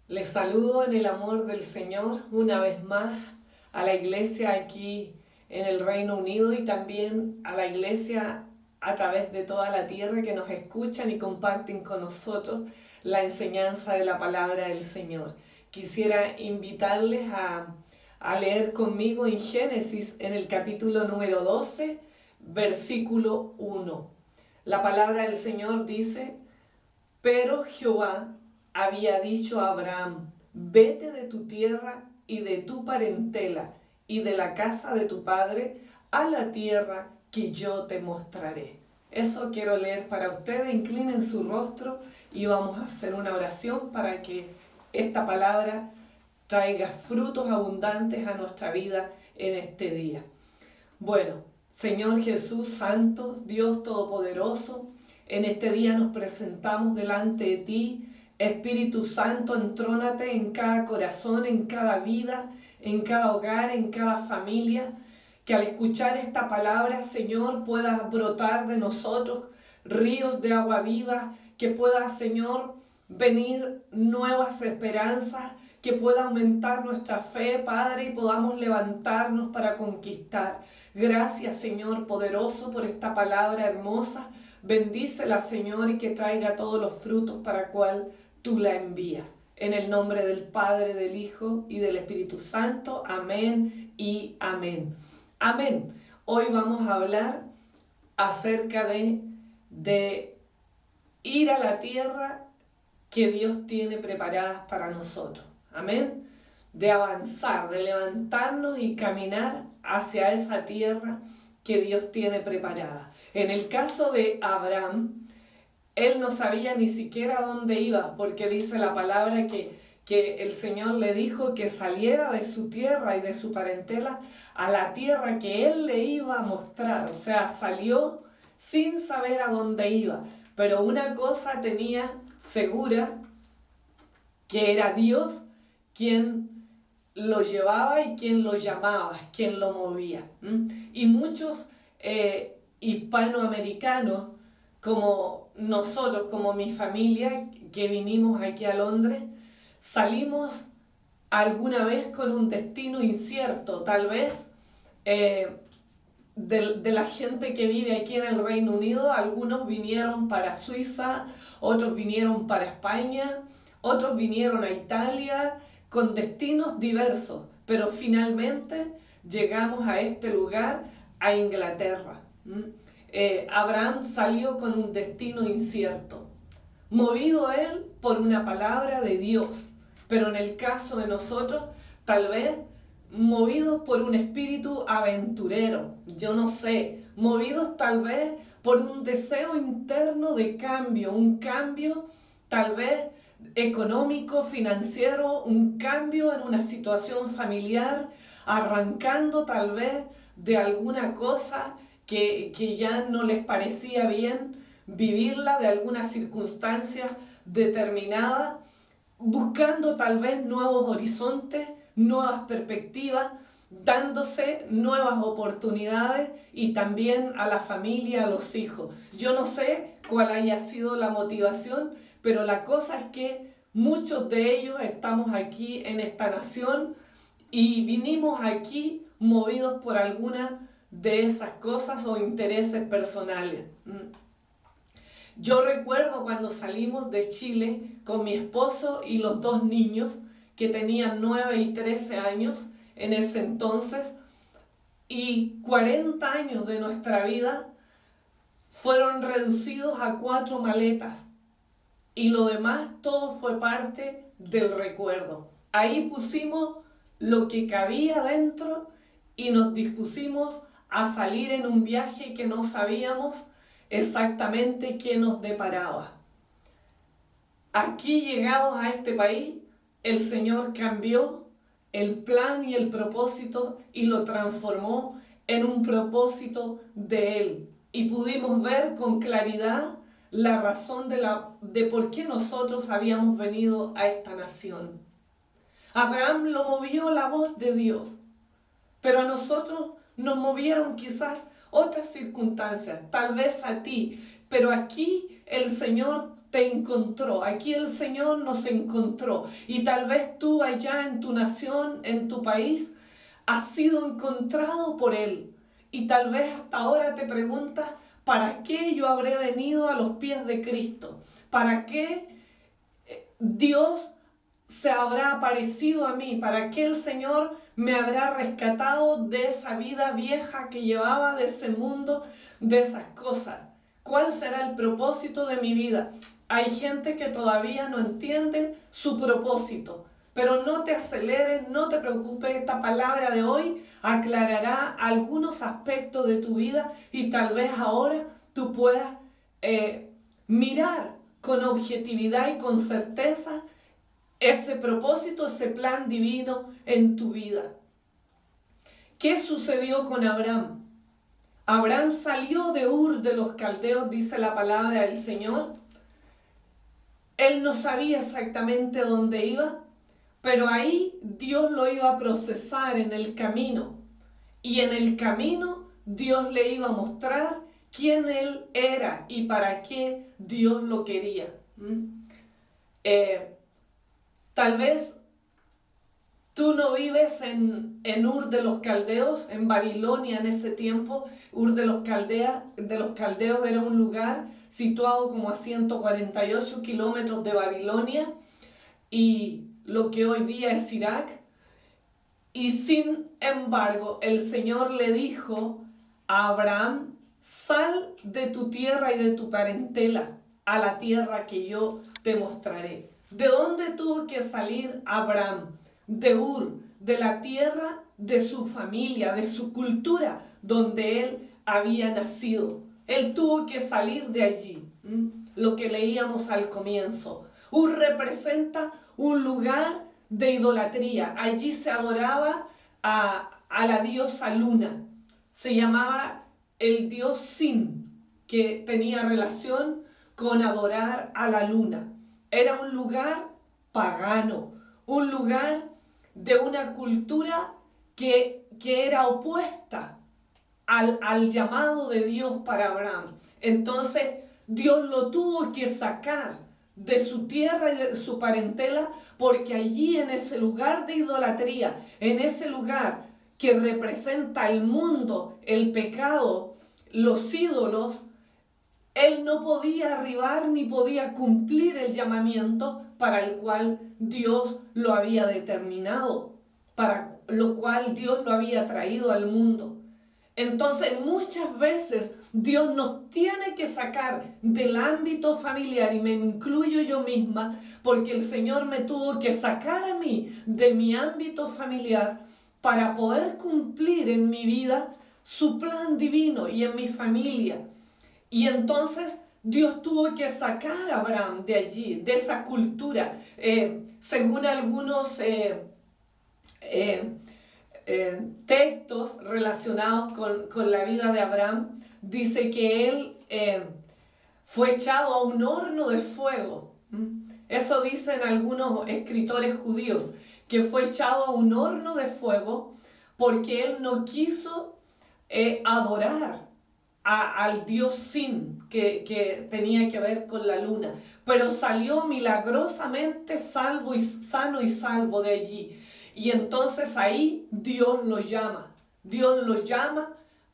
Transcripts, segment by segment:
Les saludo en el amor del Señor una vez más a la iglesia aquí en el Reino Unido y también a la iglesia a través de toda la tierra que nos escuchan y comparten con nosotros la enseñanza de la palabra del Señor. Quisiera invitarles a leer conmigo en Génesis en el capítulo número 12, versículo 1. La palabra del Señor dice: pero Jehová había dicho a Abraham: vete de tu tierra y de tu parentela y de la casa de tu padre a la tierra que yo te mostraré. Eso quiero leer para ustedes. Inclinen su rostro y vamos a hacer una oración para que esta palabra traiga frutos abundantes a nuestra vida en este día. Bueno, Señor Jesús Santo, Dios Todopoderoso, en este día nos presentamos delante de ti. Espíritu Santo, entrónate en cada corazón, en cada vida, en cada hogar, en cada familia. Que al escuchar esta palabra, Señor, pueda brotar de nosotros ríos de agua viva. Que pueda, Señor, venir nuevas esperanzas. Que pueda aumentar nuestra fe, Padre, y podamos levantarnos para conquistar. Gracias, Señor poderoso, por esta palabra hermosa. Bendícela, Señor, y que traiga todos los frutos para cual tú la envías. En el nombre del Padre, del Hijo y del Espíritu Santo. Amén y amén. Amén. Hoy vamos a hablar acerca de ir a la tierra que Dios tiene preparadas para nosotros. Amén. De avanzar, de levantarnos y caminar hacia esa tierra que Dios tiene preparada. En el caso de Abraham, él no sabía ni siquiera dónde iba, porque dice la palabra que el Señor le dijo que saliera de su tierra y de su parentela a la tierra que él le iba a mostrar. O sea, salió sin saber a dónde iba. Pero una cosa tenía segura, que era Dios quien lo llevaba y quien lo llamaba, quien lo movía. Y muchos hispanoamericanos, como nosotros, como mi familia, que vinimos aquí a Londres, salimos alguna vez con un destino incierto, tal vez de la gente que vive aquí en el Reino Unido. Algunos vinieron para Suiza, otros vinieron para España, otros vinieron a Italia, con destinos diversos, pero finalmente llegamos a este lugar, a Inglaterra. Abraham salió con un destino incierto, movido él por una palabra de Dios, pero en el caso de nosotros, tal vez movidos por un espíritu aventurero, yo no sé, movidos tal vez por un deseo interno de cambio, un cambio tal vez económico, financiero, un cambio en una situación familiar, arrancando tal vez de alguna cosa que ya no les parecía bien vivirla, de alguna circunstancia determinada, buscando tal vez nuevos horizontes, nuevas perspectivas, dándose nuevas oportunidades y también a la familia, a los hijos. Yo no sé cuál haya sido la motivación, pero la cosa es que muchos de ellos estamos aquí en esta nación y vinimos aquí movidos por alguna de esas cosas o intereses personales. Yo recuerdo cuando salimos de Chile con mi esposo y los dos niños que tenían 9 y 13 años en ese entonces, y 40 años de nuestra vida fueron reducidos a 4 maletas. Y lo demás todo fue parte del recuerdo. Ahí pusimos lo que cabía dentro y nos dispusimos a salir en un viaje que no sabíamos exactamente qué nos deparaba. Aquí, llegados a este país, el Señor cambió el plan y el propósito y lo transformó en un propósito de Él. Y pudimos ver con claridad la razón de por qué nosotros habíamos venido a esta nación. Abraham lo movió la voz de Dios, pero a nosotros nos movieron quizás otras circunstancias, tal vez a ti, pero aquí el Señor te encontró, aquí el Señor nos encontró. Y tal vez tú allá en tu nación, en tu país, has sido encontrado por Él. Y tal vez hasta ahora te preguntas, ¿para qué yo habré venido a los pies de Cristo? ¿Para qué Dios se habrá aparecido a mí? ¿Para qué el Señor me habrá rescatado de esa vida vieja que llevaba, de ese mundo, de esas cosas? ¿Cuál será el propósito de mi vida? Hay gente que todavía no entiende su propósito, pero no te aceleres, no te preocupes. Esta palabra de hoy aclarará algunos aspectos de tu vida y tal vez ahora tú puedas mirar con objetividad y con certeza ese propósito, ese plan divino en tu vida. ¿Qué sucedió con Abraham? Abraham salió de Ur de los Caldeos, dice la palabra del Señor. Él no sabía exactamente dónde iba, pero ahí Dios lo iba a procesar en el camino. Y en el camino Dios le iba a mostrar quién él era y para qué Dios lo quería. Tal vez tú no vives en Ur de los Caldeos, en Babilonia en ese tiempo. Ur de los Caldeos era un lugar situado como a 148 kilómetros de Babilonia y lo que hoy día es Irak. Y sin embargo, el Señor le dijo a Abraham, sal de tu tierra y de tu parentela a la tierra que yo te mostraré. ¿De dónde tuvo que salir Abraham? De Ur, de la tierra de su familia, de su cultura, donde él había nacido. Él tuvo que salir de allí. Lo que leíamos al comienzo. Ur representa un lugar de idolatría. Allí se adoraba a la diosa Luna. Se llamaba el dios Sin, que tenía relación con adorar a la luna. Era un lugar pagano, un lugar de una cultura que era opuesta al llamado de Dios para Abraham. Entonces Dios lo tuvo que sacar de su tierra y de su parentela, porque allí en ese lugar de idolatría, en ese lugar que representa el mundo, el pecado, los ídolos, él no podía arribar ni podía cumplir el llamamiento para el cual Dios lo había determinado, para lo cual Dios lo había traído al mundo. Entonces muchas veces Dios nos tiene que sacar del ámbito familiar, y me incluyo yo misma, porque el Señor me tuvo que sacar a mí de mi ámbito familiar para poder cumplir en mi vida su plan divino y en mi familia. Y entonces Dios tuvo que sacar a Abraham de allí, de esa cultura. Según algunos textos relacionados con la vida de Abraham, dice que él fue echado a un horno de fuego. Eso dicen algunos escritores judíos, que fue echado a un horno de fuego porque él no quiso adorar al dios Sin, que tenía que ver con la luna, pero salió milagrosamente salvo y sano y salvo de allí. Y entonces ahí Dios lo llama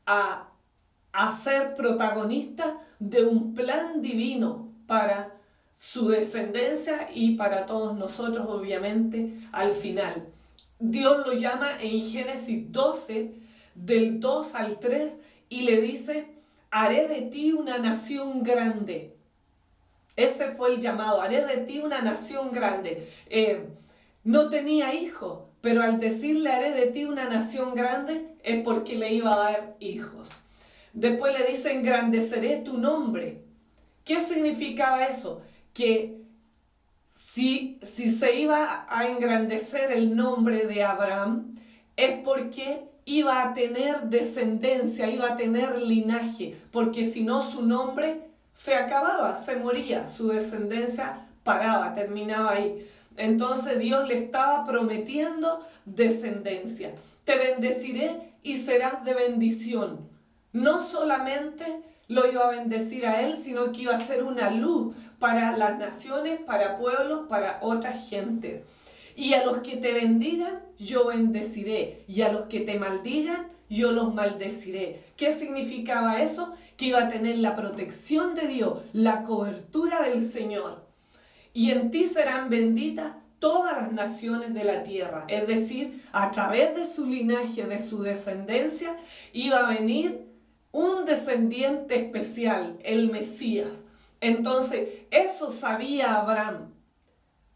a ser protagonista de un plan divino para su descendencia y para todos nosotros, obviamente, al final. Dios lo llama en Génesis 12, del 2 al 3, y le dice: haré de ti una nación grande. Ese fue el llamado: haré de ti una nación grande. No tenía hijos, pero al decirle haré de ti una nación grande, es porque le iba a dar hijos. Después le dice: engrandeceré tu nombre. ¿Qué significaba eso? Que si se iba a engrandecer el nombre de Abraham, es porque iba a tener descendencia, iba a tener linaje, porque si no su nombre se acababa, se moría, su descendencia paraba, terminaba ahí. Entonces Dios le estaba prometiendo descendencia. Te bendeciré y serás de bendición. No solamente lo iba a bendecir a él, sino que iba a ser una luz para las naciones, para pueblos, para otra gente. Y a los que te bendigan, yo bendeciré. Y a los que te maldigan, yo los maldeciré. ¿Qué significaba eso? Que iba a tener la protección de Dios, la cobertura del Señor. Y en ti serán benditas todas las naciones de la tierra. Es decir, a través de su linaje, de su descendencia, iba a venir un descendiente especial, el Mesías. Entonces, eso sabía Abraham,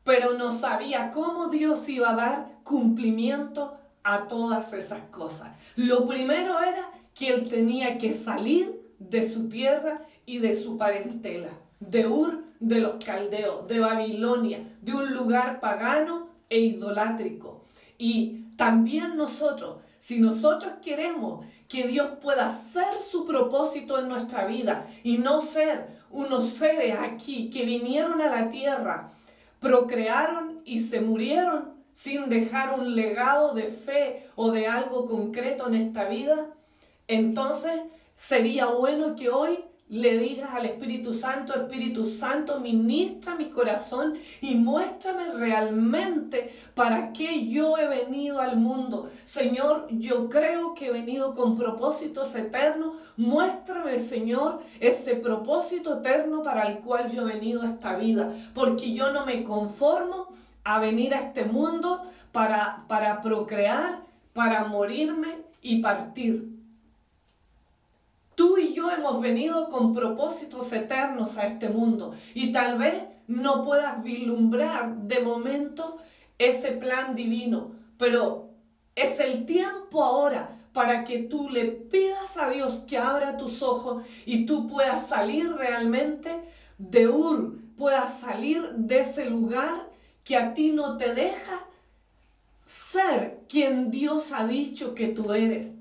pero no sabía cómo Dios iba a dar cumplimiento a todas esas cosas. Lo primero era que él tenía que salir de su tierra y de su parentela, de Ur de los Caldeos, de Babilonia, de un lugar pagano e idolátrico. Y también nosotros, si nosotros queremos que Dios pueda hacer su propósito en nuestra vida y no ser unos seres aquí que vinieron a la tierra, procrearon y se murieron sin dejar un legado de fe o de algo concreto en esta vida, entonces sería bueno que hoy le digas al Espíritu Santo, ministra mi corazón y muéstrame realmente para qué yo he venido al mundo. Señor, yo creo que he venido con propósitos eternos. Muéstrame, Señor, ese propósito eterno para el cual yo he venido a esta vida, porque yo no me conformo a venir a este mundo para procrear, para morirme y partir. Tú y yo hemos venido con propósitos eternos a este mundo y tal vez no puedas vislumbrar de momento ese plan divino, pero es el tiempo ahora para que tú le pidas a Dios que abra tus ojos y tú puedas salir realmente de Ur, puedas salir de ese lugar que a ti no te deja ser quien Dios ha dicho que tú eres.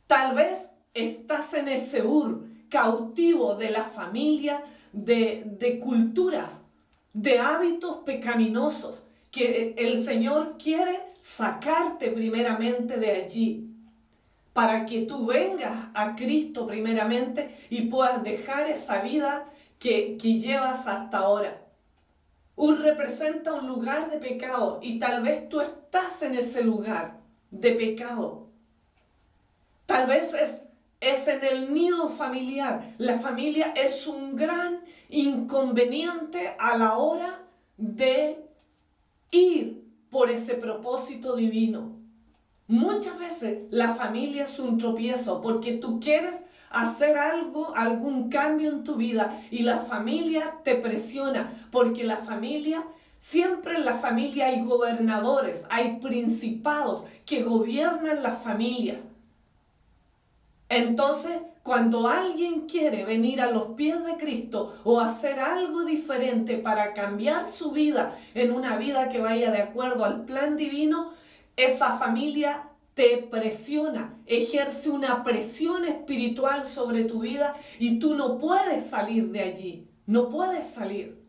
Tal vez estás en ese Ur, cautivo de la familia, de culturas, de hábitos pecaminosos, que el Señor quiere sacarte primeramente de allí, para que tú vengas a Cristo primeramente y puedas dejar esa vida que llevas hasta ahora. Ur representa un lugar de pecado y tal vez tú estás en ese lugar de pecado. Tal vez es en el nido familiar. La familia es un gran inconveniente a la hora de ir por ese propósito divino. Muchas veces la familia es un tropiezo porque tú quieres hacer algo, algún cambio en tu vida y la familia te presiona porque siempre en la familia hay gobernadores, hay principados que gobiernan las familias. Entonces, cuando alguien quiere venir a los pies de Cristo o hacer algo diferente para cambiar su vida en una vida que vaya de acuerdo al plan divino, esa familia te presiona, ejerce una presión espiritual sobre tu vida y tú no puedes salir de allí, no puedes salir.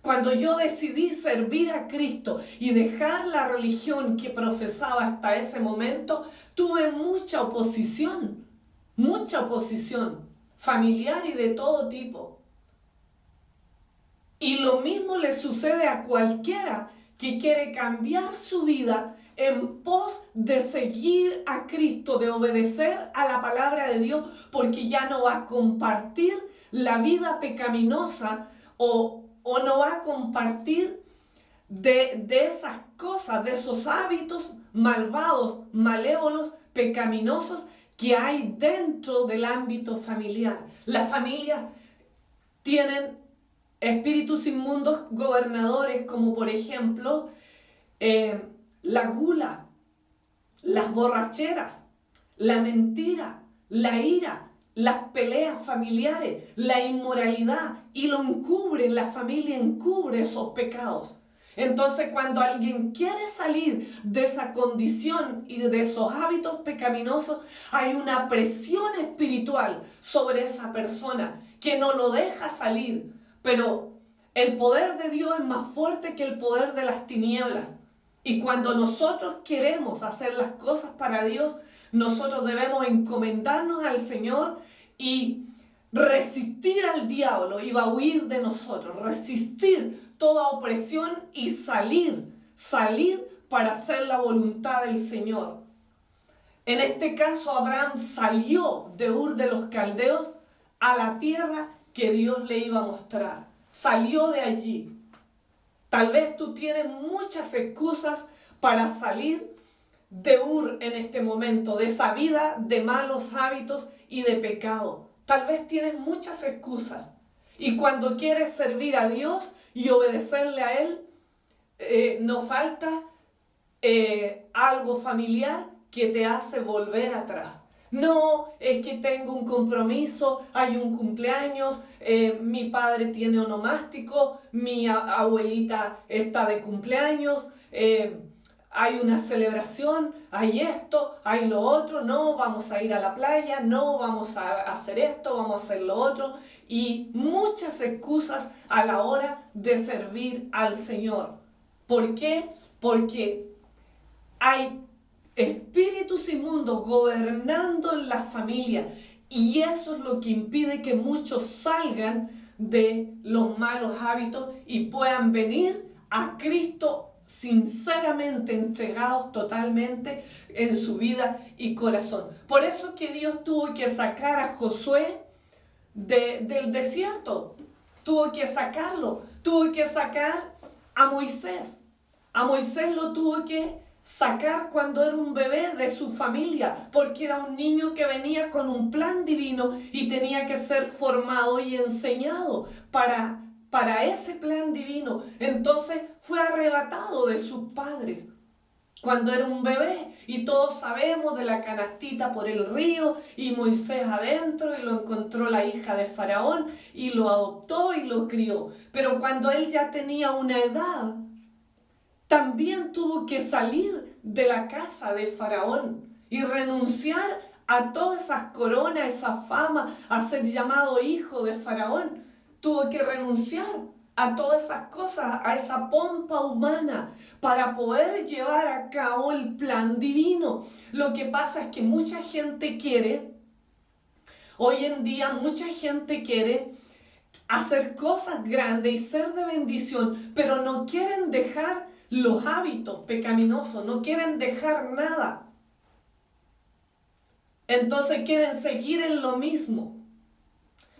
Cuando yo decidí servir a Cristo y dejar la religión que profesaba hasta ese momento, tuve mucha oposición familiar y de todo tipo. Y lo mismo le sucede a cualquiera que quiere cambiar su vida en pos de seguir a Cristo, de obedecer a la palabra de Dios, porque ya no va a compartir la vida pecaminosa o no va a compartir de esas cosas, de esos hábitos malvados, malévolos, pecaminosos que hay dentro del ámbito familiar. Las familias tienen espíritus inmundos gobernadores, como por ejemplo la gula, las borracheras, la mentira, la ira, las peleas familiares, la inmoralidad, y lo encubren, la familia encubre esos pecados. Entonces, cuando alguien quiere salir de esa condición y de esos hábitos pecaminosos, hay una presión espiritual sobre esa persona que no lo deja salir. Pero el poder de Dios es más fuerte que el poder de las tinieblas. Y cuando nosotros queremos hacer las cosas para Dios, nosotros debemos encomendarnos al Señor y resistir al diablo iba a huir de nosotros, resistir toda opresión y salir para hacer la voluntad del Señor. En este caso, Abraham salió de Ur de los Caldeos a la tierra que Dios le iba a mostrar. Salió de allí. Tal vez tú tienes muchas excusas para salir de Ur en este momento, de esa vida de malos hábitos y de pecado. Tal vez tienes muchas excusas. Y cuando quieres servir a Dios y obedecerle a Él, no falta algo familiar que te hace volver atrás. No, es que tengo un compromiso, hay un cumpleaños, mi padre tiene onomástico, mi abuelita está de cumpleaños, hay una celebración, hay esto, hay lo otro, no, vamos a ir a la playa, no, vamos a hacer esto, vamos a hacer lo otro, y muchas excusas a la hora de servir al Señor. ¿Por qué? Porque hay espíritus inmundos gobernando en la familia y eso es lo que impide que muchos salgan de los malos hábitos y puedan venir a Cristo sinceramente entregados totalmente en su vida y corazón. Por eso que Dios tuvo que sacar a Josué del desierto, tuvo que sacarlo, tuvo que sacar a Moisés. A Moisés lo tuvo que sacar cuando era un bebé de su familia, porque era un niño que venía con un plan divino y tenía que ser formado y enseñado para ese plan divino. Entonces fue arrebatado de sus padres cuando era un bebé, y todos sabemos de la canastita por el río y Moisés adentro, y lo encontró la hija de Faraón y lo adoptó y lo crió. Pero cuando él ya tenía una edad, también tuvo que salir de la casa de Faraón y renunciar a todas esas coronas, esa fama, a ser llamado hijo de Faraón. Tuvo que renunciar a todas esas cosas, a esa pompa humana, para poder llevar a cabo el plan divino. Lo que pasa es que mucha gente quiere, hoy en día mucha gente quiere hacer cosas grandes y ser de bendición, pero no quieren dejar los hábitos pecaminosos, no quieren dejar nada. Entonces quieren seguir en lo mismo.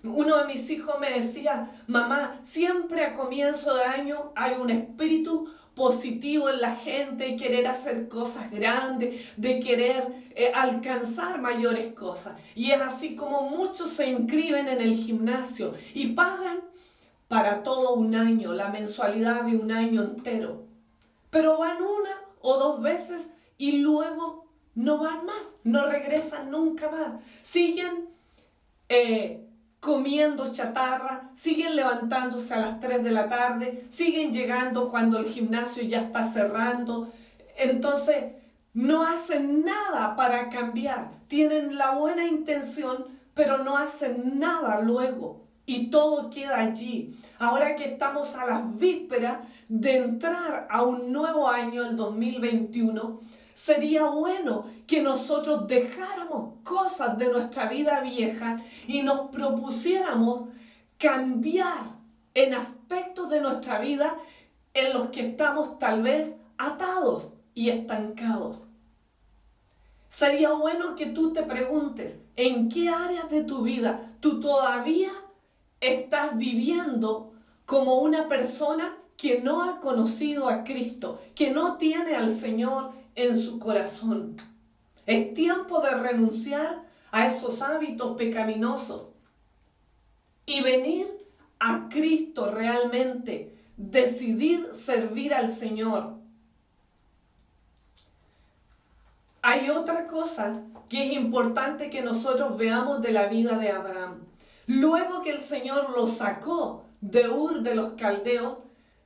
Uno de mis hijos me decía: mamá, siempre a comienzo de año hay un espíritu positivo en la gente, querer hacer cosas grandes, de querer alcanzar mayores cosas. Y es así como muchos se inscriben en el gimnasio y pagan para todo un año, la mensualidad de un año entero. Pero van una o dos veces y luego no van más, no regresan nunca más. Siguen comiendo chatarra, siguen levantándose a las 3 de la tarde, siguen llegando cuando el gimnasio ya está cerrando. Entonces no hacen nada para cambiar. Tienen la buena intención, pero no hacen nada luego. Y todo queda allí. Ahora que estamos a las vísperas de entrar a un nuevo año, el 2021, sería bueno que nosotros dejáramos cosas de nuestra vida vieja y nos propusiéramos cambiar en aspectos de nuestra vida en los que estamos tal vez atados y estancados. Sería bueno que tú te preguntes, ¿en qué áreas de tu vida tú todavía estás viviendo como una persona que no ha conocido a Cristo, que no tiene al Señor en su corazón? Es tiempo de renunciar a esos hábitos pecaminosos y venir a Cristo realmente, decidir servir al Señor. Hay otra cosa que es importante que nosotros veamos de la vida de Abraham. Luego que el Señor lo sacó de Ur de los Caldeos,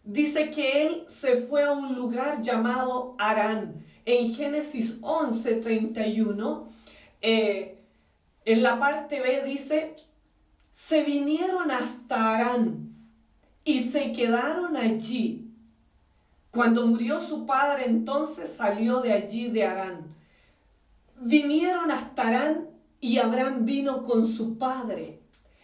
dice que él se fue a un lugar llamado Harán. En Génesis 11:31, en la parte B dice: se vinieron hasta Harán y se quedaron allí. Cuando murió su padre, entonces salió de allí de Harán. Vinieron hasta Harán y Abraham vino con su padre.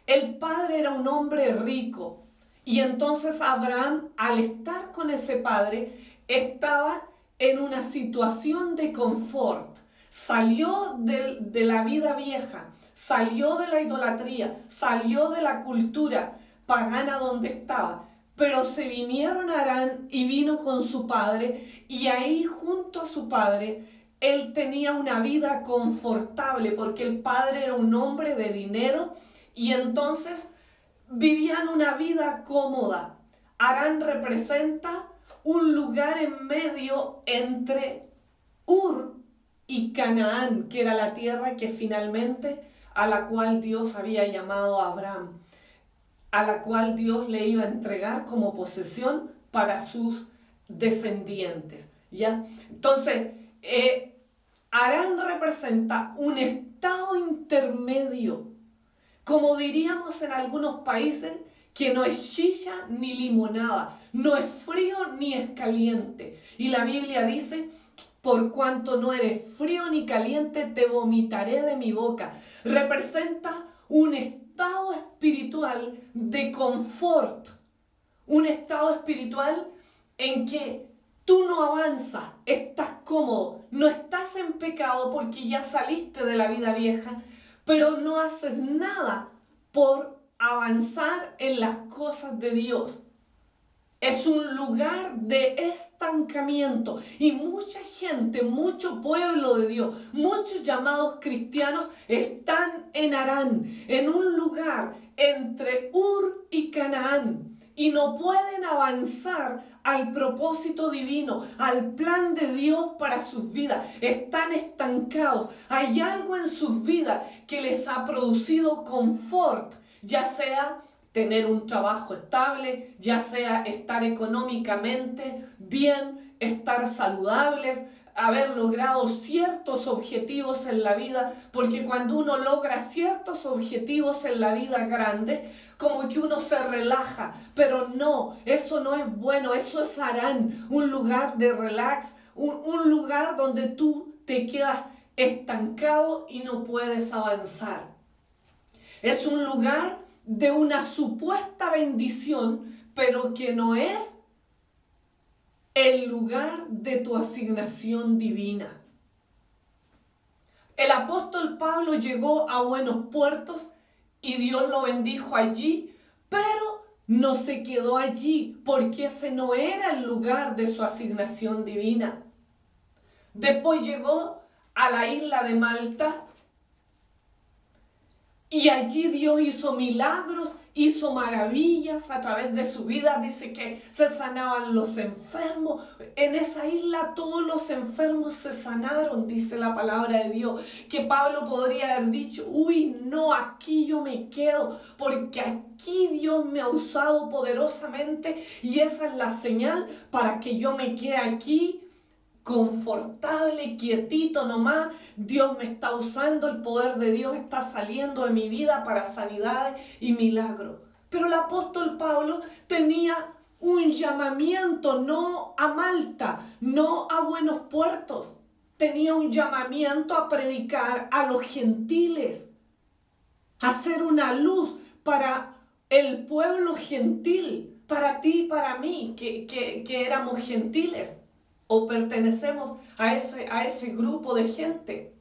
El padre era un hombre rico y entonces Abraham, al estar con ese padre, estaba en una situación de confort. Salió de la vida vieja, salió de la idolatría, salió de la cultura pagana donde estaba, pero se vinieron a Harán y vino con su padre, y ahí junto a su padre él tenía una vida confortable porque el padre era un hombre de dinero y entonces vivían una vida cómoda. Harán representa un lugar en medio entre Ur y Canaán, que era la tierra que finalmente a la cual Dios había llamado a Abraham, a la cual Dios le iba a entregar como posesión para sus descendientes. ¿Ya? Entonces, Harán representa un estado intermedio, como diríamos en algunos países, que no es chicha ni limonada, no es frío ni es caliente. Y la Biblia dice: por cuanto no eres frío ni caliente, te vomitaré de mi boca. Representa un estado espiritual de confort, un estado espiritual en que tú no avanzas, estás cómodo, no estás en pecado porque ya saliste de la vida vieja, pero no haces nada por avanzar en las cosas de Dios. Es un lugar de estancamiento y mucha gente, mucho pueblo de Dios, muchos llamados cristianos están en Harán, en un lugar entre Ur y Canaán, y no pueden avanzar al propósito divino, al plan de Dios para sus vidas. Están estancados. Hay algo en sus vidas que les ha producido confort, ya sea tener un trabajo estable, ya sea estar económicamente bien, estar saludables, haber logrado ciertos objetivos en la vida, porque cuando uno logra ciertos objetivos en la vida grande, como que uno se relaja, pero no, eso no es bueno, eso es Harán, un lugar de relax, un lugar donde tú te quedas estancado y no puedes avanzar. Es un lugar de una supuesta bendición, pero que no es el lugar de tu asignación divina. El apóstol Pablo llegó a buenos puertos y Dios lo bendijo allí, pero no se quedó allí porque ese no era el lugar de su asignación divina. Después llegó a la isla de Malta y allí Dios hizo milagros, hizo maravillas a través de su vida. Dice que se sanaban los enfermos. En esa isla todos los enfermos se sanaron, dice la palabra de Dios. Que Pablo podría haber dicho: uy, no, aquí yo me quedo, porque aquí Dios me ha usado poderosamente y esa es la señal para que yo me quede aquí confortable, quietito nomás. Dios me está usando, el poder de Dios está saliendo de mi vida para sanidades y milagros. Pero el apóstol Pablo tenía un llamamiento, no a Malta, no a buenos puertos. Tenía un llamamiento a predicar a los gentiles, a ser una luz para el pueblo gentil, para ti y para mí, que éramos gentiles o pertenecemos a ese grupo de gente.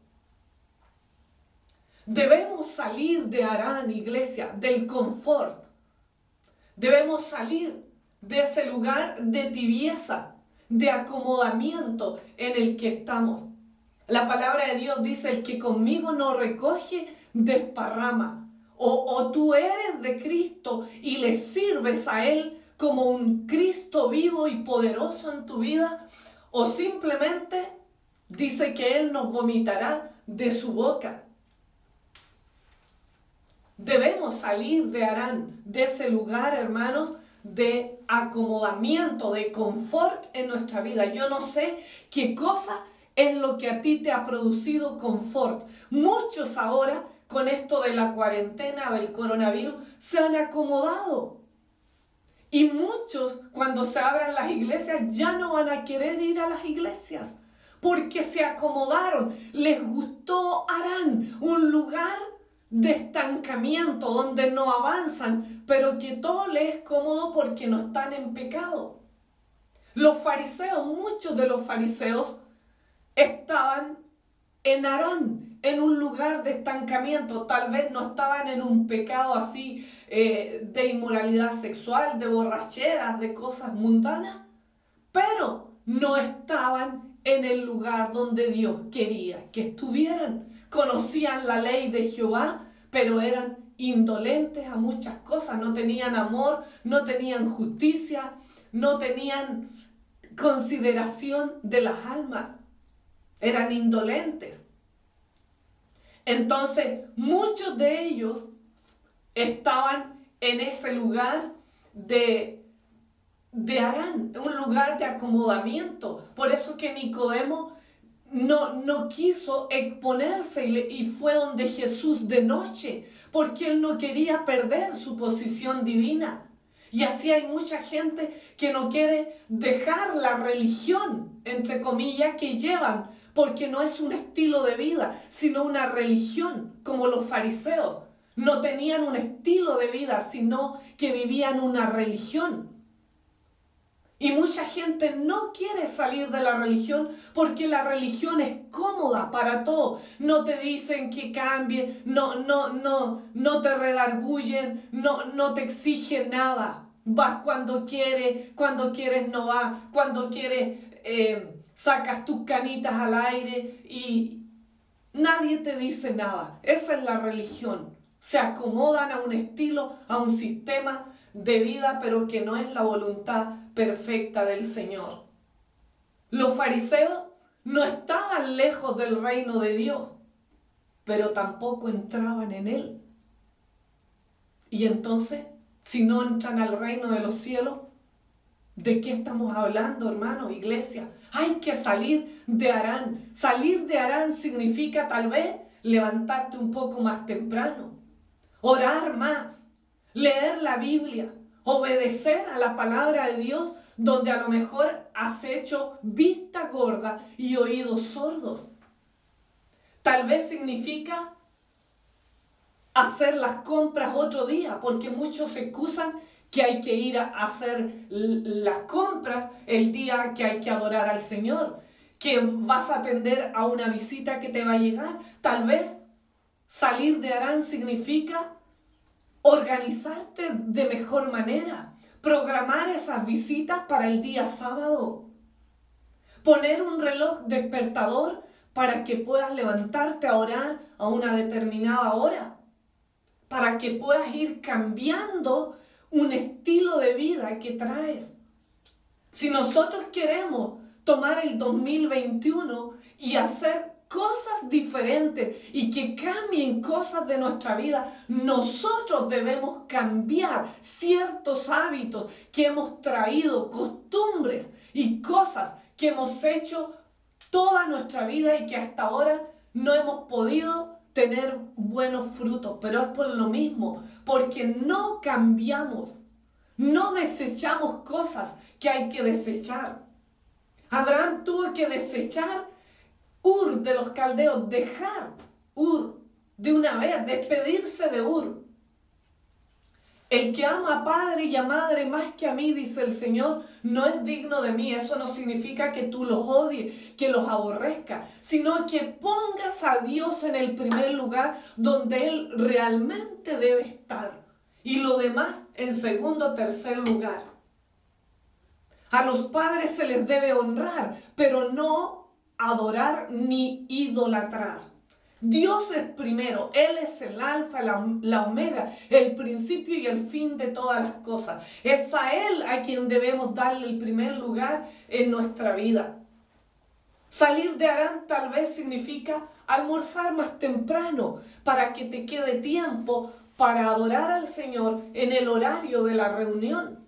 Debemos salir de Harán, iglesia, del confort. Debemos salir de ese lugar de tibieza, de acomodamiento en el que estamos. La palabra de Dios dice: el que conmigo no recoge, desparrama. O tú eres de Cristo y le sirves a Él como un Cristo vivo y poderoso en tu vida, o simplemente dice que Él nos vomitará de su boca. Debemos salir de Harán, de ese lugar, hermanos, de acomodamiento, de confort en nuestra vida. Yo no sé qué cosa es lo que a ti te ha producido confort. Muchos ahora, con esto de la cuarentena, del coronavirus, se han acomodado. Y muchos, cuando se abran las iglesias, ya no van a querer ir a las iglesias, porque se acomodaron. Les gustó Harán, un lugar de estancamiento donde no avanzan, pero que todo les es cómodo porque no están en pecado. Los fariseos, muchos de los fariseos estaban en Harán, en un lugar de estancamiento. Tal vez no estaban en un pecado así de inmoralidad sexual, de borracheras, de cosas mundanas, pero no estaban en el lugar donde Dios quería que estuvieran. Conocían la ley de Jehová, pero eran indolentes a muchas cosas. No tenían amor, no tenían justicia, no tenían consideración de las almas. Eran indolentes. Entonces, muchos de ellos estaban en ese lugar de Harán, un lugar de acomodamiento. Por eso que Nicodemo no quiso exponerse y fue donde Jesús de noche, porque él no quería perder su posición divina. Y así hay mucha gente que no quiere dejar la religión, entre comillas, que llevan, porque no es un estilo de vida, sino una religión, como los fariseos. No tenían un estilo de vida, sino que vivían una religión. Y mucha gente no quiere salir de la religión porque la religión es cómoda para todo. No te dicen que cambie, no te redargullen, no te exigen nada. Vas cuando quieres no vas, cuando quieres sacas tus canitas al aire y nadie te dice nada. Esa es la religión. Se acomodan a un estilo, a un sistema de vida, pero que no es la voluntad perfecta del Señor. Los fariseos no estaban lejos del reino de Dios, pero tampoco entraban en él. Y entonces, si no entran al reino de los cielos, ¿de qué estamos hablando, hermano, iglesia? Hay que salir de Harán. Salir de Harán significa tal vez levantarte un poco más temprano, orar más, leer la Biblia, obedecer a la palabra de Dios, donde a lo mejor has hecho vista gorda y oídos sordos. Tal vez significa hacer las compras otro día, porque muchos se excusan que hay que ir a hacer las compras el día que hay que adorar al Señor, que vas a atender a una visita que te va a llegar. Tal vez salir de Harán significa organizarte de mejor manera, programar esas visitas para el día sábado, poner un reloj despertador para que puedas levantarte a orar a una determinada hora, para que puedas ir cambiando un estilo de vida que traes. Si nosotros queremos tomar el 2021 y hacer cosas diferentes y que cambien cosas de nuestra vida, nosotros debemos cambiar ciertos hábitos que hemos traído, costumbres y cosas que hemos hecho toda nuestra vida y que hasta ahora no hemos podido tener buenos frutos. Pero es por lo mismo, porque no cambiamos, no desechamos cosas que hay que desechar. Abraham tuvo que desechar Ur de los caldeos, dejar Ur de una vez, despedirse de Ur. El que ama a padre y a madre más que a mí, dice el Señor, no es digno de mí. Eso no significa que tú los odies, que los aborrezcas, sino que pongas a Dios en el primer lugar donde Él realmente debe estar. Y lo demás en segundo o tercer lugar. A los padres se les debe honrar, pero no adorar ni idolatrar. Dios es primero, Él es el alfa, la omega, el principio y el fin de todas las cosas. Es a Él a quien debemos darle el primer lugar en nuestra vida. Salir de Harán tal vez significa almorzar más temprano para que te quede tiempo para adorar al Señor en el horario de la reunión.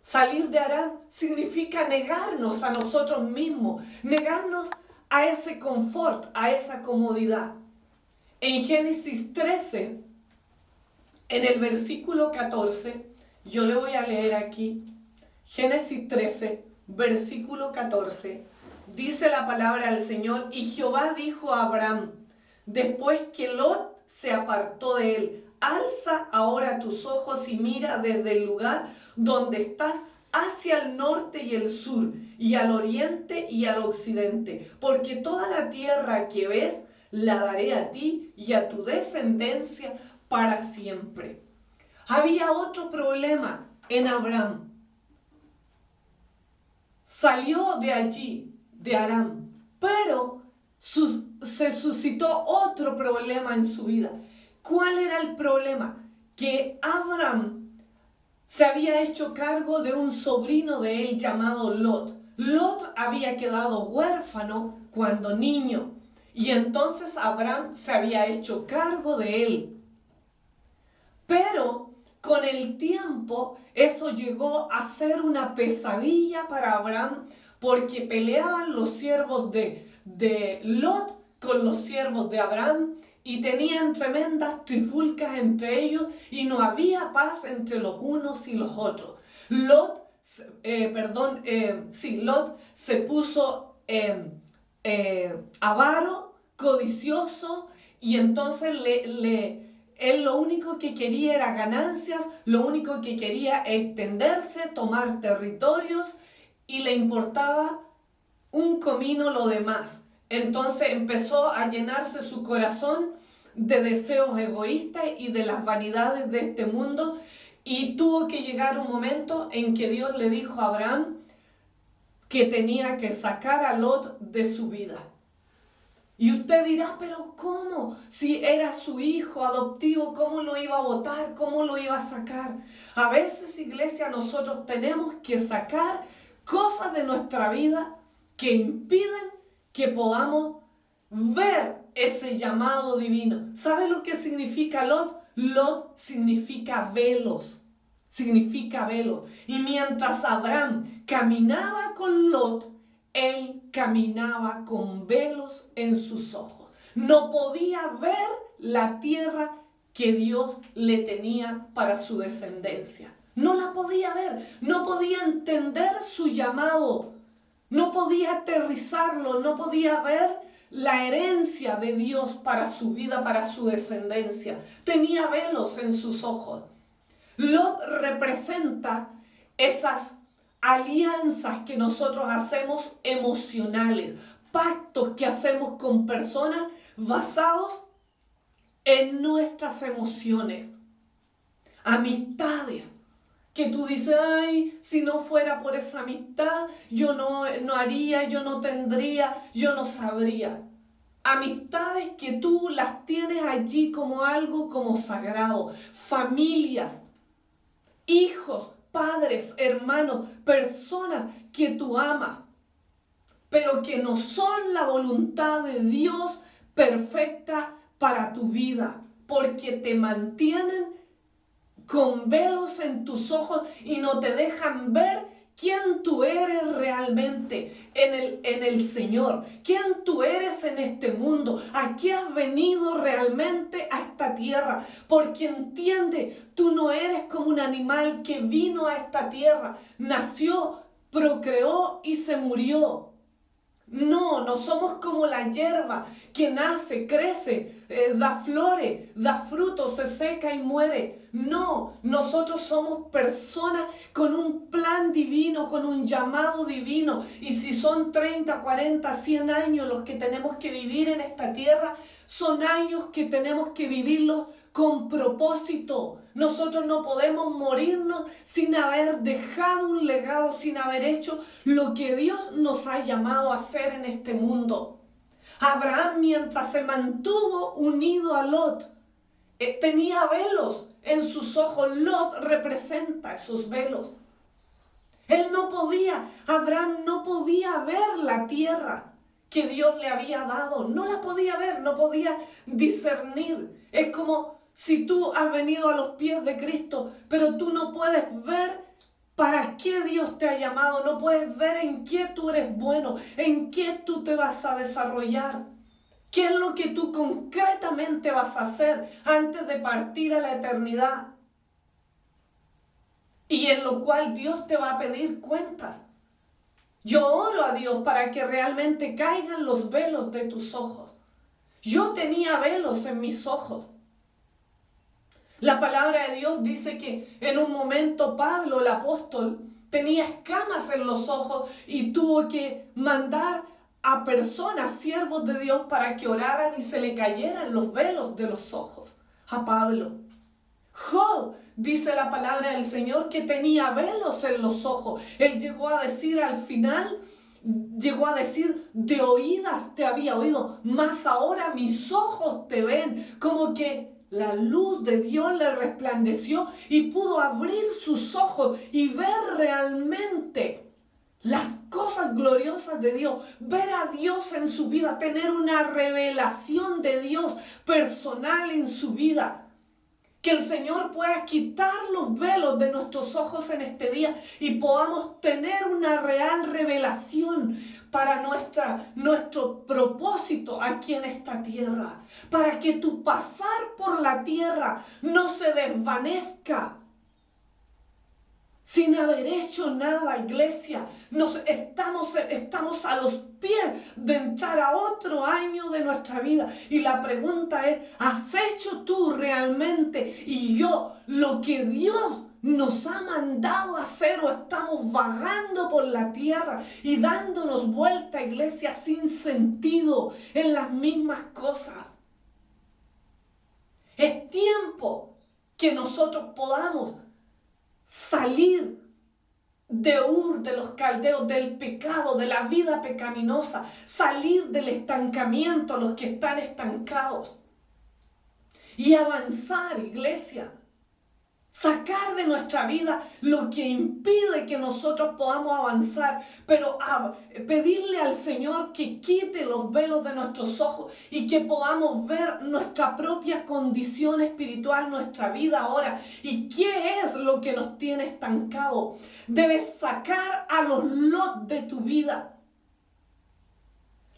Salir de Harán significa negarnos a nosotros mismos, negarnos a ese confort, a esa comodidad. En Génesis 13, en el versículo 14, yo le voy a leer aquí, Génesis 13, versículo 14. Dice la palabra del Señor: y Jehová dijo a Abraham, después que Lot se apartó de él: alza ahora tus ojos y mira desde el lugar donde estás hacia el norte y el sur, y al oriente y al occidente, porque toda la tierra que ves la daré a ti y a tu descendencia para siempre. Había otro problema en Abraham. Salió de allí, de Aram, pero se suscitó otro problema en su vida. ¿Cuál era el problema? Que Abraham se había hecho cargo de un sobrino de él llamado Lot. Lot había quedado huérfano cuando niño, y entonces Abraham se había hecho cargo de él. Pero con el tiempo eso llegó a ser una pesadilla para Abraham, porque peleaban los siervos de Lot con los siervos de Abraham, y tenían tremendas trifulcas entre ellos, y no había paz entre los unos y los otros. Lot se puso avaro, codicioso, y entonces él lo único que quería era ganancias, lo único que quería extenderse, tomar territorios, y le importaba un comino lo demás. Entonces empezó a llenarse su corazón de deseos egoístas y de las vanidades de este mundo, y tuvo que llegar un momento en que Dios le dijo a Abraham que tenía que sacar a Lot de su vida. Y usted dirá, pero ¿cómo? Si era su hijo adoptivo, ¿cómo lo iba a botar? ¿Cómo lo iba a sacar? A veces, iglesia, nosotros tenemos que sacar cosas de nuestra vida que impiden que podamos ver ese llamado divino. ¿Sabe lo que significa Lot? Lot significa velos. Significa velos. Y mientras Abraham caminaba con Lot, él caminaba con velos en sus ojos. No podía ver la tierra que Dios le tenía para su descendencia. No la podía ver, no podía entender su llamado, no podía aterrizarlo, no podía ver la herencia de Dios para su vida, para su descendencia. Tenía velos en sus ojos. Lot representa esas alianzas que nosotros hacemos emocionales, pactos que hacemos con personas basados en nuestras emociones, amistades que tú dices, ay, si no fuera por esa amistad, yo no haría, yo no tendría, yo no sabría. Amistades que tú las tienes allí como algo como sagrado, familias, hijos, padres, hermanos, personas que tú amas, pero que no son la voluntad de Dios perfecta para tu vida, porque te mantienen con velos en tus ojos y no te dejan ver quién tú eres realmente en el Señor, quién tú eres en este mundo, a qué has venido realmente a esta tierra, porque entiende, tú no eres como un animal que vino a esta tierra, nació, procreó y se murió. No somos como la hierba que nace, crece, da flores, da frutos, se seca y muere. No, nosotros somos personas con un plan divino, con un llamado divino. Y si son 30, 40, 100 años los que tenemos que vivir en esta tierra, son años que tenemos que vivirlos con propósito. Nosotros no podemos morirnos sin haber dejado un legado, sin haber hecho lo que Dios nos ha llamado a hacer en este mundo. Abraham, mientras se mantuvo unido a Lot, tenía velos en sus ojos. Lot representa esos velos. Abraham no podía ver la tierra que Dios le había dado. No la podía ver, no podía discernir. Es como si tú has venido a los pies de Cristo, pero tú no puedes ver para qué Dios te ha llamado, no puedes ver en qué tú eres bueno, en qué tú te vas a desarrollar, qué es lo que tú concretamente vas a hacer antes de partir a la eternidad. y en lo cual Dios te va a pedir cuentas. Yo oro a Dios para que realmente caigan los velos de tus ojos. Yo tenía velos en mis ojos. La palabra de Dios dice que en un momento Pablo, el apóstol, tenía escamas en los ojos y tuvo que mandar a personas, siervos de Dios, para que oraran y se le cayeran los velos de los ojos a Pablo. Job, dice la palabra del Señor, que tenía velos en los ojos. Él llegó a decir al final, de oídas te había oído, mas ahora mis ojos te ven. Como que la luz de Dios le resplandeció y pudo abrir sus ojos y ver realmente las cosas gloriosas de Dios, ver a Dios en su vida, tener una revelación de Dios personal en su vida. Que el Señor pueda quitar los velos de nuestros ojos en este día y podamos tener una real revelación para nuestro propósito aquí en esta tierra. Para que tu pasar por la tierra no se desvanezca sin haber hecho nada, iglesia. Estamos a los pies de entrar a otro año de nuestra vida. Y la pregunta es, ¿has hecho tú realmente y yo lo que Dios nos ha mandado a hacer, o estamos vagando por la tierra y dándonos vuelta, iglesia, sin sentido en las mismas cosas? Es tiempo que nosotros podamos salir de de los caldeos, del pecado, de la vida pecaminosa, salir del estancamiento, los que están estancados, y avanzar, iglesia. Sacar de nuestra vida lo que impide que nosotros podamos avanzar, pero pedirle al Señor que quite los velos de nuestros ojos y que podamos ver nuestra propia condición espiritual, nuestra vida ahora, y qué es lo que nos tiene estancados. Debes sacar a los Lot de tu vida.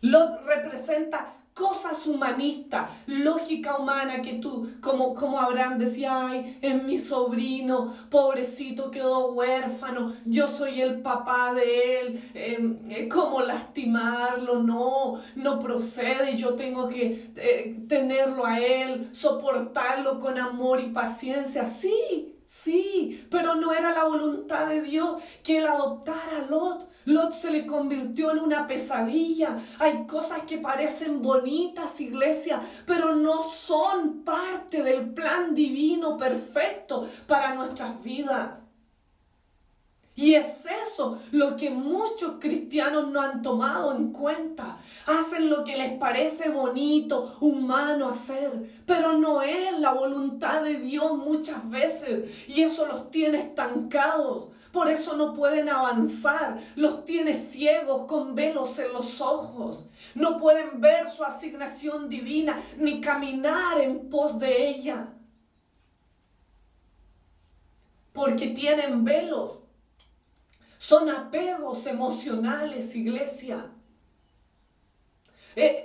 Lot representa cosas humanistas, lógica humana, que tú, como Abraham decía, ay, es mi sobrino, pobrecito, quedó huérfano, yo soy el papá de él, ¿cómo lastimarlo? No procede, yo tengo que tenerlo a él, soportarlo con amor y paciencia. Sí, pero no era la voluntad de Dios que él adoptara a Lot. Lot se le convirtió en una pesadilla. Hay cosas que parecen bonitas, iglesia, pero no son parte del plan divino perfecto para nuestras vidas. Y es eso lo que muchos cristianos no han tomado en cuenta. Hacen lo que les parece bonito, humano hacer, pero no es la voluntad de Dios muchas veces. Y eso los tiene estancados. Por eso no pueden avanzar. Los tiene ciegos con velos en los ojos. No pueden ver su asignación divina ni caminar en pos de ella. Porque tienen velos. Son apegos emocionales, iglesia.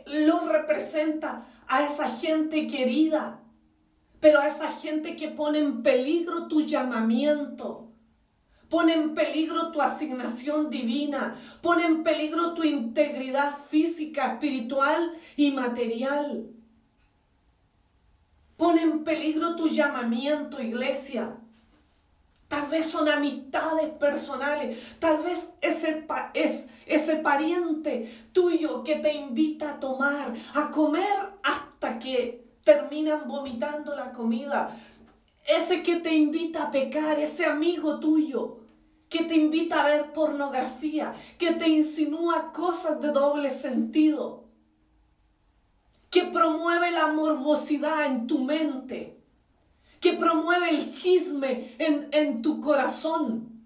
Lo representa a esa gente querida, pero a esa gente que pone en peligro tu llamamiento, pone en peligro tu asignación divina, pone en peligro tu integridad física, espiritual y material. Pone en peligro tu llamamiento, iglesia. Tal vez son amistades personales, tal vez es ese pariente tuyo que te invita a tomar, a comer hasta que terminan vomitando la comida. Ese que te invita a pecar, ese amigo tuyo que te invita a ver pornografía, que te insinúa cosas de doble sentido, que promueve la morbosidad en tu mente, que promueve el chisme en tu corazón,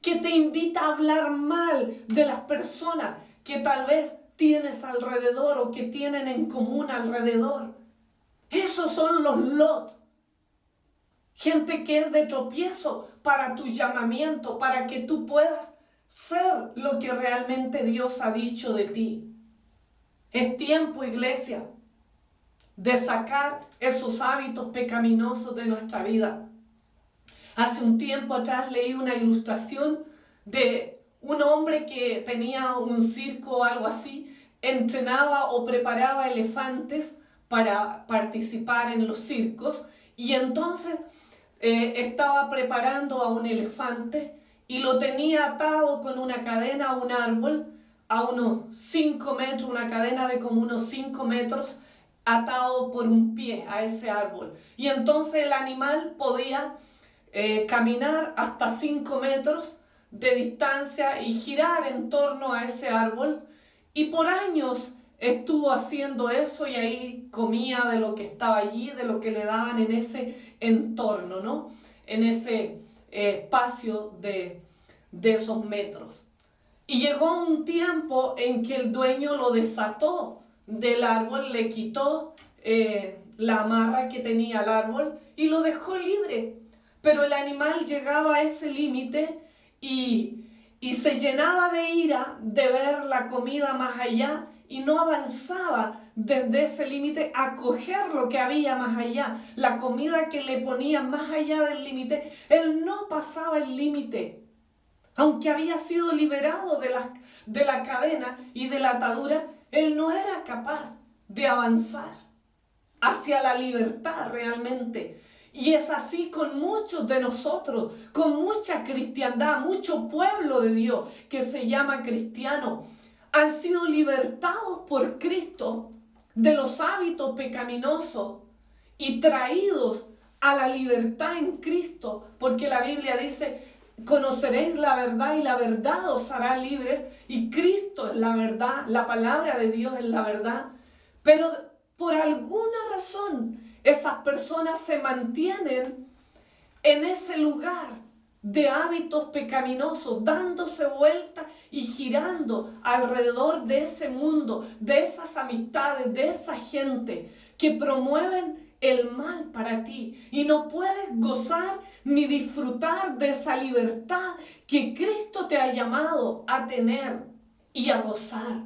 que te invita a hablar mal de las personas que tal vez tienes alrededor o que tienen en común alrededor. Esos son los Lot. Gente que es de tropiezo para tu llamamiento, para que tú puedas ser lo que realmente Dios ha dicho de ti. Es tiempo, iglesia, de sacar esos hábitos pecaminosos de nuestra vida. Hace un tiempo atrás leí una ilustración de un hombre que tenía un circo o algo así, entrenaba o preparaba elefantes para participar en los circos y entonces estaba preparando a un elefante y lo tenía atado con una cadena a un árbol a unos 5 metros, una cadena de como unos 5 metros atado por un pie a ese árbol. Y entonces el animal podía caminar hasta 5 metros de distancia y girar en torno a ese árbol. Y por años estuvo haciendo eso y ahí comía de lo que estaba allí, de lo que le daban en ese entorno, ¿no? En ese espacio de esos metros. Y llegó un tiempo en que el dueño lo desató del árbol, le quitó la amarra que tenía al árbol y lo dejó libre. Pero el animal llegaba a ese límite y se llenaba de ira de ver la comida más allá y no avanzaba desde ese límite a coger lo que había más allá. La comida que le ponían más allá del límite, él no pasaba el límite. Aunque había sido liberado de la cadena y de la atadura, él no era capaz de avanzar hacia la libertad realmente. Y es así con muchos de nosotros, con mucha cristiandad, mucho pueblo de Dios que se llama cristiano. Han sido libertados por Cristo de los hábitos pecaminosos y traídos a la libertad en Cristo, porque la Biblia dice: conoceréis la verdad y la verdad os hará libres, y Cristo es la verdad, la palabra de Dios es la verdad. Pero por alguna razón esas personas se mantienen en ese lugar de hábitos pecaminosos, dándose vuelta y girando alrededor de ese mundo, de esas amistades, de esa gente que promueven el mal para ti, y no puedes gozar ni disfrutar de esa libertad que Cristo te ha llamado a tener y a gozar.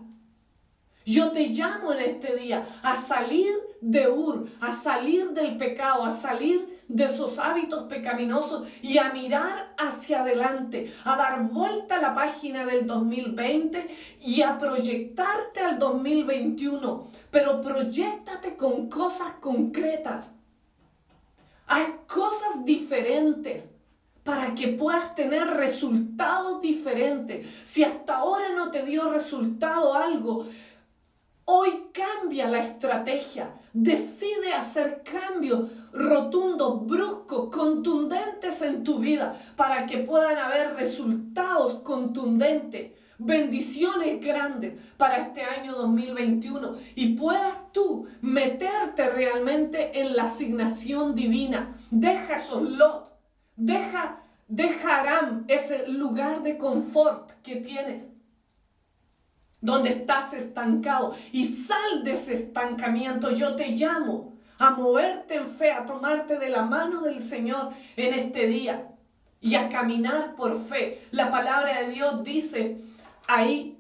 Yo te llamo en este día a salir de Ur, a salir del pecado, a salir de esos hábitos pecaminosos y a mirar hacia adelante, a dar vuelta a la página del 2020 y a proyectarte al 2021. Pero proyéctate con cosas concretas. Hay cosas diferentes para que puedas tener resultados diferentes. Si hasta ahora no te dio resultado algo, hoy cambia la estrategia, decide hacer cambios rotundos, bruscos, contundentes en tu vida para que puedan haber resultados contundentes, bendiciones grandes para este año 2021 y puedas tú meterte realmente en la asignación divina. Deja esos Lot, deja Aram, ese lugar de confort que tienes, donde estás estancado, y sal de ese estancamiento. Yo te llamo a moverte en fe, a tomarte de la mano del Señor en este día y a caminar por fe. La palabra de Dios dice ahí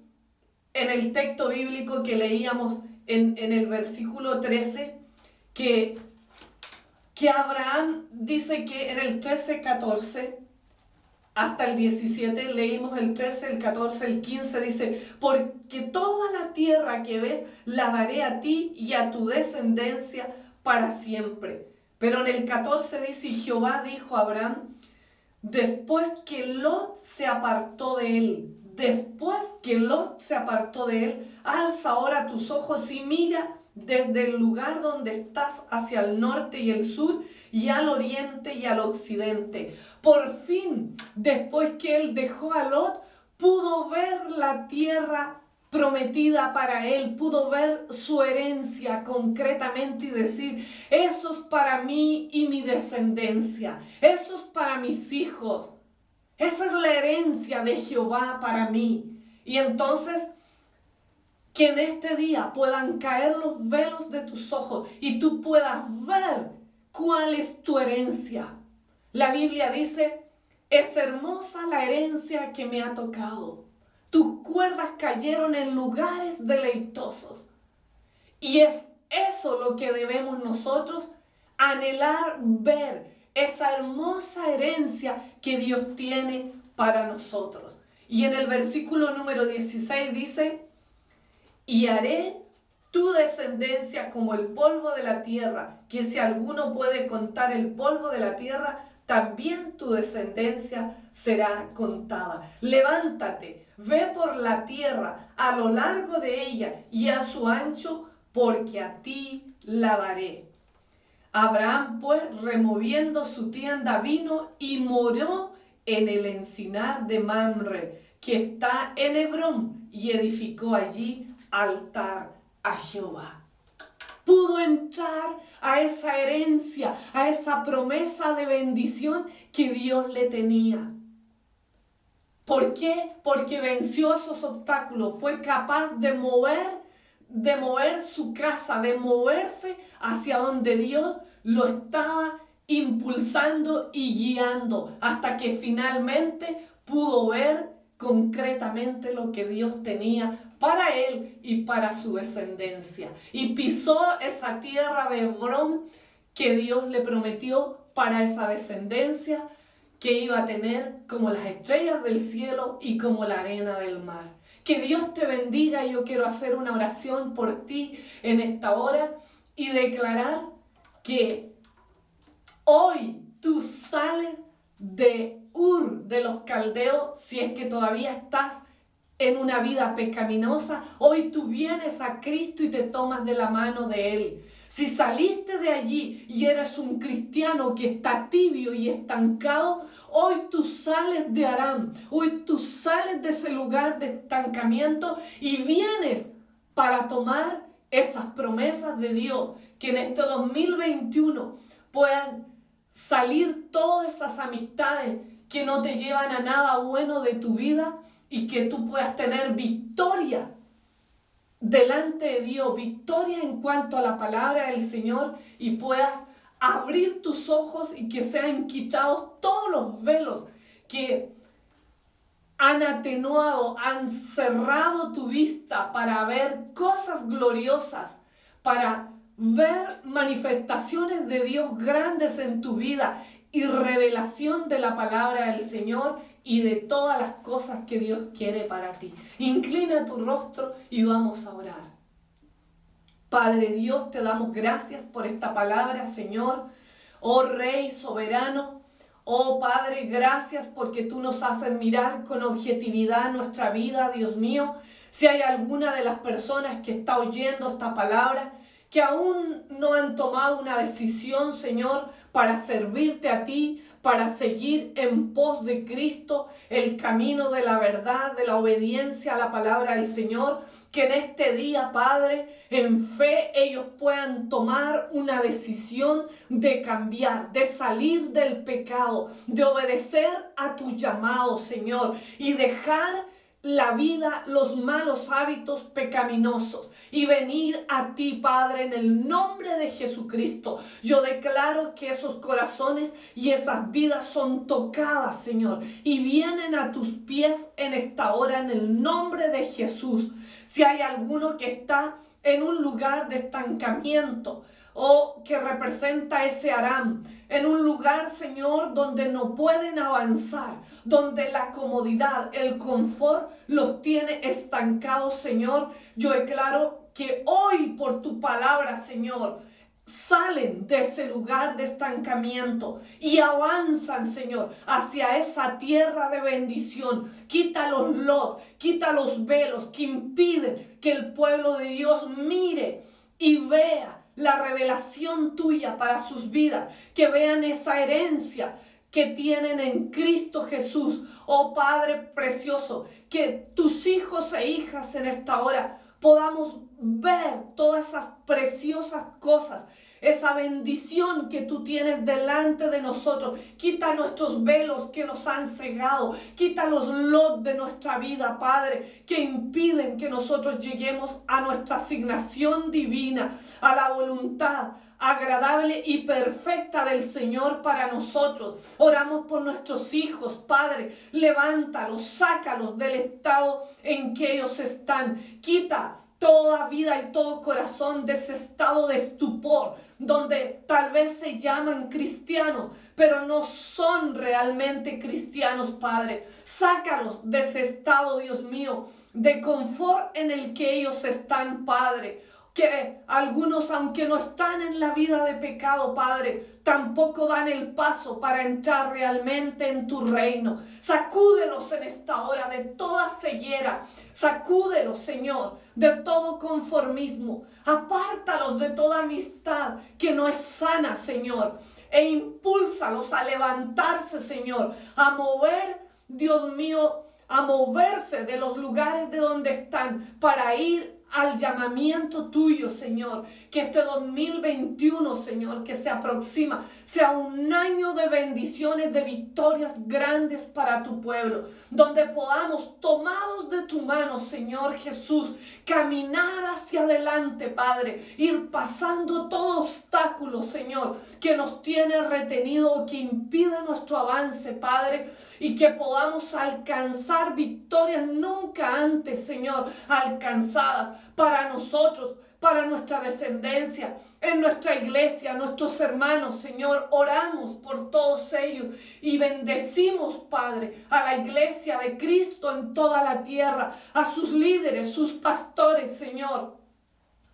en el texto bíblico que leíamos en el versículo 13 que Abraham dice que en el 13:14 hasta el 17, leímos el 13, el 14, el 15, dice: porque toda la tierra que ves la daré a ti y a tu descendencia para siempre. Pero en el 14 dice: y Jehová dijo a Abraham, después que Lot se apartó de él, alza ahora tus ojos y mira desde el lugar donde estás hacia el norte y el sur, y al oriente y al occidente. Por fin, después que él dejó a Lot, pudo ver la tierra prometida para él, pudo ver su herencia concretamente y decir: eso es para mí y mi descendencia, eso es para mis hijos, esa es la herencia de Jehová para mí. Y entonces, que en este día puedan caer los velos de tus ojos y tú puedas ver cuál es tu herencia. La Biblia dice: es hermosa la herencia que me ha tocado. Tus cuerdas cayeron en lugares deleitosos. Y es eso lo que debemos nosotros anhelar ver esa hermosa herencia que Dios tiene para nosotros. Y en el versículo número 16 dice: y haré tu descendencia como el polvo de la tierra, que si alguno puede contar el polvo de la tierra, también tu descendencia será contada. Levántate, ve por la tierra a lo largo de ella y a su ancho, porque a ti la daré. Abraham, pues, removiendo su tienda, vino y moró en el encinar de Mamre, que está en Hebrón, y edificó allí altar a Jehová. Pudo entrar a esa herencia, a esa promesa de bendición que Dios le tenía. ¿Por qué? Porque venció esos obstáculos, fue capaz de mover su casa, de moverse hacia donde Dios lo estaba impulsando y guiando, hasta que finalmente pudo ver concretamente lo que Dios tenía para él y para su descendencia. Y pisó esa tierra de Hebrón que Dios le prometió para esa descendencia que iba a tener como las estrellas del cielo y como la arena del mar. Que Dios te bendiga. Yo quiero hacer una oración por ti en esta hora y declarar que hoy tú sales de Ur de los Caldeos. Si es que todavía estás en una vida pecaminosa, hoy tú vienes a Cristo y te tomas de la mano de Él. Si saliste de allí y eres un cristiano que está tibio y estancado, hoy tú sales de Aram, hoy tú sales de ese lugar de estancamiento y vienes para tomar esas promesas de Dios, que en este 2021 puedan salir todas esas amistades que no te llevan a nada bueno de tu vida y que tú puedas tener victoria delante de Dios, victoria en cuanto a la palabra del Señor, y puedas abrir tus ojos y que sean quitados todos los velos que han atenuado, han cerrado tu vista para ver cosas gloriosas, para ver manifestaciones de Dios grandes en tu vida y revelación de la palabra del Señor y de todas las cosas que Dios quiere para ti. Inclina tu rostro y vamos a orar. Padre Dios, te damos gracias por esta palabra, Señor. Oh Rey soberano, oh Padre, gracias porque tú nos haces mirar con objetividad nuestra vida, Dios mío. Si hay alguna de las personas que está oyendo esta palabra, que aún no han tomado una decisión, Señor, para servirte a ti, para seguir en pos de Cristo, el camino de la verdad, de la obediencia a la palabra del Señor, que en este día, Padre, en fe ellos puedan tomar una decisión de cambiar, de salir del pecado, de obedecer a tu llamado, Señor, y dejar la vida, los malos hábitos pecaminosos y venir a ti, Padre, en el nombre de Jesucristo. Yo declaro que esos corazones y esas vidas son tocadas, Señor, y vienen a tus pies en esta hora en el nombre de Jesús. Si hay alguno que está en un lugar de estancamiento o que representa ese Aram, en un lugar, Señor, donde no pueden avanzar, donde la comodidad, el confort los tiene estancados, Señor, yo declaro que hoy por tu palabra, Señor, salen de ese lugar de estancamiento y avanzan, Señor, hacia esa tierra de bendición. Quita los lot, quita los velos que impiden que el pueblo de Dios mire y vea la revelación tuya para sus vidas, que vean esa herencia que tienen en Cristo Jesús. Oh Padre precioso, que tus hijos e hijas en esta hora podamos ver todas esas preciosas cosas, esa bendición que tú tienes delante de nosotros. Quita nuestros velos que nos han cegado, quita los lot de nuestra vida, Padre, que impiden que nosotros lleguemos a nuestra asignación divina, a la voluntad agradable y perfecta del Señor para nosotros. Oramos por nuestros hijos, Padre, levántalos, sácalos del estado en que ellos están. Quita toda vida y todo corazón de ese estado de estupor, donde tal vez se llaman cristianos, pero no son realmente cristianos, Padre. Sácalos de ese estado, Dios mío, de confort en el que ellos están, Padre. Que algunos, aunque no están en la vida de pecado, Padre, tampoco dan el paso para entrar realmente en tu reino. Sacúdelos en esta hora de toda ceguera. Sacúdelos, Señor, de todo conformismo. Apártalos de toda amistad que no es sana, Señor. E impúlsalos a levantarse, Señor, a mover, Dios mío, a moverse de los lugares de donde están para ir al llamamiento tuyo, Señor. Que este 2021, Señor, que se aproxima, sea un año de bendiciones, de victorias grandes para tu pueblo, donde podamos, tomados de tu mano, Señor Jesús, caminar hacia adelante, Padre, ir pasando todo obstáculo, Señor, que nos tiene retenido o que impide nuestro avance, Padre, y que podamos alcanzar victorias nunca antes, Señor, alcanzadas para nosotros, para nuestra descendencia, en nuestra iglesia, nuestros hermanos, Señor. Oramos por todos ellos y bendecimos, Padre, a la iglesia de Cristo en toda la tierra, a sus líderes, sus pastores, Señor.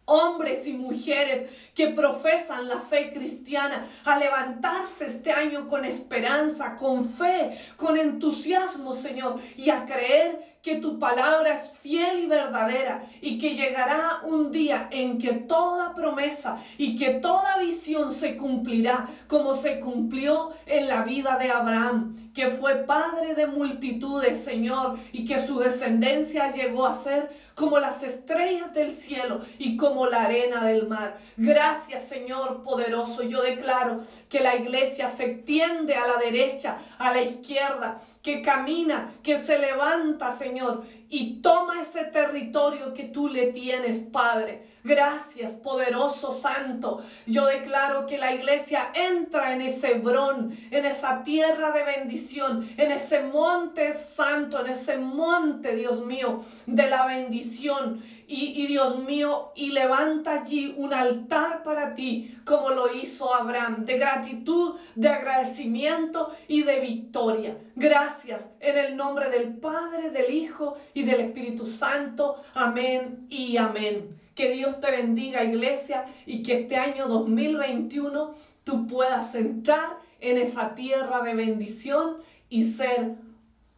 Hombres y mujeres que profesan la fe cristiana, a levantarse este año con esperanza, con fe, con entusiasmo, Señor, y a creer que tu palabra es fiel y verdadera y que llegará un día en que toda promesa y que toda visión se cumplirá como se cumplió en la vida de Abraham, que fue padre de multitudes, Señor, y que su descendencia llegó a ser como las estrellas del cielo y como la arena del mar. Gracias, Señor poderoso. Yo declaro que la iglesia se extiende a la derecha, a la izquierda, que camina, que se levanta, Señor, y toma ese territorio que tú le tienes, Padre. Gracias, poderoso santo. Yo declaro que la iglesia entra en ese Hebrón, en esa tierra de bendición, en ese monte santo, en ese monte, Dios mío, de la bendición. Y Dios mío, y levanta allí un altar para ti, como lo hizo Abraham, de gratitud, de agradecimiento y de victoria. Gracias, en el nombre del Padre, del Hijo y del Espíritu Santo. Amén y amén. Que Dios te bendiga, iglesia, y que este año 2021 tú puedas entrar en esa tierra de bendición y ser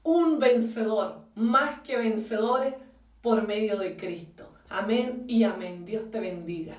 un vencedor, más que vencedores, por medio de Cristo. Amén y amén. Dios te bendiga.